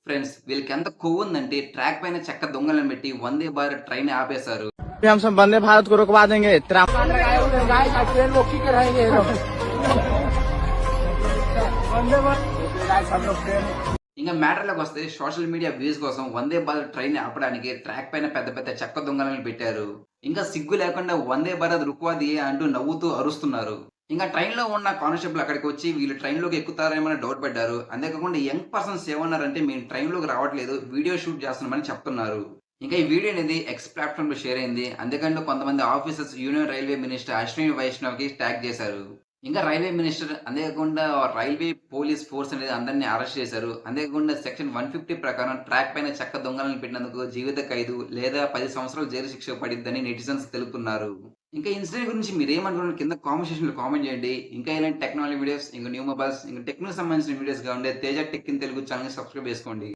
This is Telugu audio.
ఫ్రెండ్స్ వీళ్ళకి ఎంత కొవ్వుందంటే ట్రాక్ పైన చెక్క దొంగలను పెట్టి వందే భారత్ ట్రైన్ ఆపేశారు. हम सब वंदे भारत को रुकवा देंगे। ఇంకా మ్యాటర్లోకి వస్తే సోషల్ మీడియా వ్యూస్ కోసం వందే భారత్ ట్రైన్ ఆపడానికి ట్రాక్ పైన పెద్ద పెద్ద చెక్క దొంగలను పెట్టారు. ఇంకా సిగ్గు లేకుండా వందే భారత్ రుక్వా దియే అంటూ నవ్వుతూ అరుస్తున్నారు. ఇంకా ట్రైన్‌లో ఉన్న కానిస్టేబుల్ అక్కడికి వచ్చి వీళ్ళు ట్రైన్‌లోకి ఎక్కుతారేమో అని డౌట్ పడ్డారు. అంతేకాకుండా యంగ్ పర్సన్స్ ఏమన్నారంటే మేము ట్రైన్‌లోకి రావట్లేదు. వీడియో షూట్ చేస్తున్నామని చెప్తున్నారు. ఇంకా ఈ వీడియో అనేది ఎక్స్ ప్లాట్‌ఫార్మ్‌లో షేర్ అయింది. అంతేకాకుండా కొంతమంది officers union railway minister Ashwini వైష్ణవ్‌కి ట్యాగ్ చేశారు. ఇంకా రైల్వే మినిస్టర్ అంతేకాకుండా రైల్వే పోలీస్ ఫోర్స్ అనేది అందరిని అరెస్ట్ చేశారు. అంతేకాకుండా సెక్షన్ 150 ప్రకారం ట్రాక్ పైన చెక్క దొంగలను పెట్టినందుకు జీవిత ఖైదు లేదా 10 సంవత్సరాలు జైలు శిక్ష పడిద్దని నెటిజన్స్ తెలుపుతున్నారు. ఇంకా ఇన్సిడెంట్ గురించి మీరేమనుకున్నారు కింద కామెంట్ సెక్షన్‌లో కామెంట్ చేయండి. ఇంకా ఇలాంటి టెక్నాలజీ వీడియోస్, ఇంకా న్యూ మొబైల్స్, ఇంకా టెక్‌కి సంబంధించిన వీడియోస్ కావాలంటే తేజ టెక్ ఇన్ తెలుగు ఛానెల్‌ని సబ్స్క్రైబ్ చేసుకోండి.